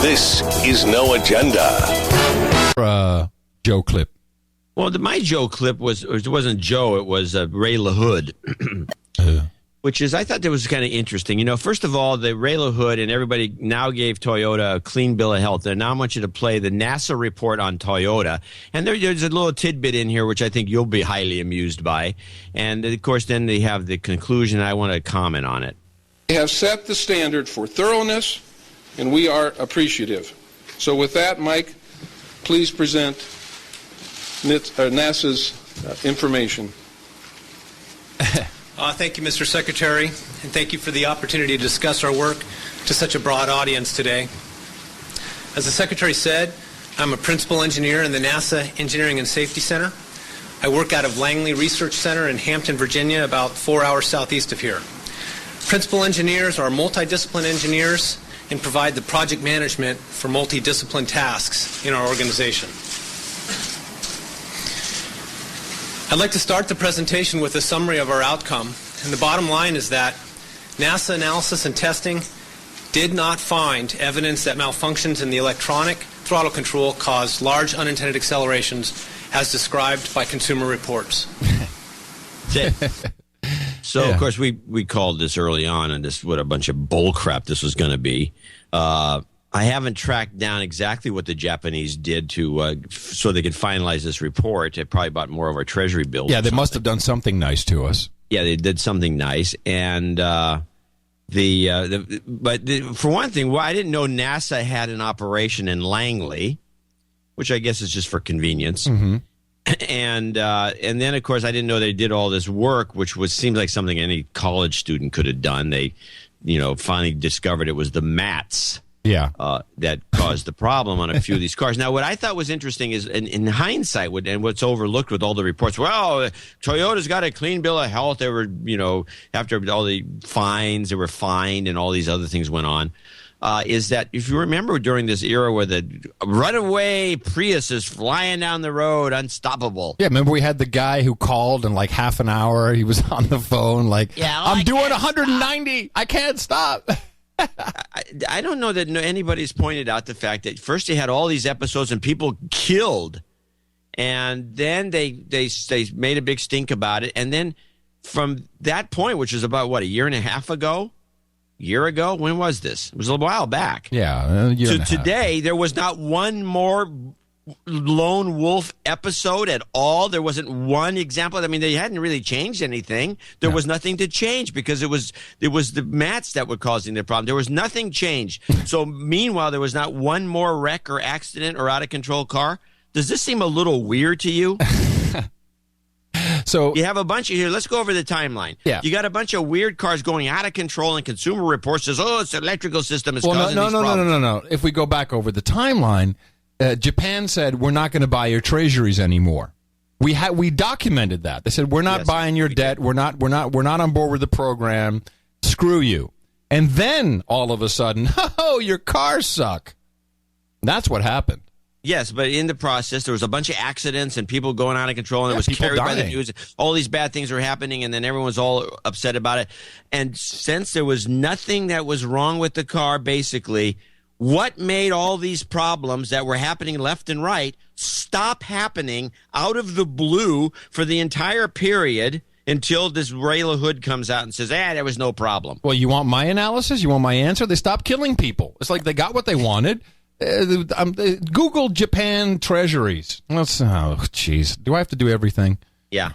This is No Agenda. Joe clip. Well, my Joe clip it wasn't Joe, it was Ray LaHood, which is, I thought that was kind of interesting. You know, first of all, the Ray LaHood and everybody now gave Toyota a clean bill of health. And now I want you to play the NASA report on Toyota. And there's a little tidbit in here, which I think you'll be highly amused by. And, of course, then they have the conclusion. I want to comment on it. They have set the standard for thoroughness, and we are appreciative. So with that, Mike, please present NASA's information. Thank you, Mr. Secretary, and thank you for the opportunity to discuss our work to such a broad audience today. As the Secretary said, I'm a principal engineer in the NASA Engineering and Safety Center. I work out of Langley Research Center in Hampton, Virginia, about 4 hours southeast of here. Principal engineers are multidiscipline engineers and provide the project management for multidiscipline tasks in our organization. I'd like to start the presentation with a summary of our outcome, and the bottom line is that NASA analysis and testing did not find evidence that malfunctions in the electronic throttle control caused large unintended accelerations as described by Consumer Reports. So, Of course, we called this early on, and this what a bunch of bull crap this was going to be. I haven't tracked down exactly what the Japanese did to so they could finalize this report. They probably bought more of our Treasury bills. Yeah, they must have done something nice to us. Yeah, they did something nice, and for one thing, well, I didn't know NASA had an operation in Langley, which I guess is just for convenience. Mm-hmm. And then, of course, I didn't know they did all this work, which seems like something any college student could have done. They, finally discovered it was the mats that caused the problem on a few of these cars. Now, what I thought was interesting is, in hindsight, and what's overlooked with all the reports, well, Toyota's got a clean bill of health. They were, after all the fines, they were fined and all these other things went on. Is that if you remember during this era where the runaway Prius is flying down the road, unstoppable. Yeah, remember we had the guy who called in like half an hour. He was on the phone like, I'm doing 190. I can't stop. I don't know that anybody's pointed out the fact that first they had all these episodes and people killed. And then they made a big stink about it. And then from that point, which was about, a year and a half ago? Year ago? When was this? It was a while back. Yeah. So today, there was not one more lone wolf episode at all. There wasn't one example. I mean, they hadn't really changed anything. There was nothing to change because it was the mats that were causing the problem. There was nothing changed. So meanwhile, there was not one more wreck or accident or out of control car. Does this seem a little weird to you? So you have a bunch of here. Let's go over the timeline. Yeah. You got a bunch of weird cars going out of control, and Consumer Reports says, "Oh, it's the electrical system is causing these problems." No. If we go back over the timeline, Japan said we're not going to buy your treasuries anymore. We documented that. They said we're not buying your debt. We're not on board with the program. Screw you. And then all of a sudden, your cars suck. That's what happened. Yes, but in the process, there was a bunch of accidents and people going out of control, and it was carried by the news. All these bad things were happening, and then everyone was all upset about it. And since there was nothing that was wrong with the car, basically, what made all these problems that were happening left and right stop happening out of the blue for the entire period until this Ray LaHood comes out and says, there was no problem? Well, you want my analysis? You want my answer? They stopped killing people. It's like they got what they wanted. Google Japan treasuries. Oh, jeez. Do I have to do everything? Yeah.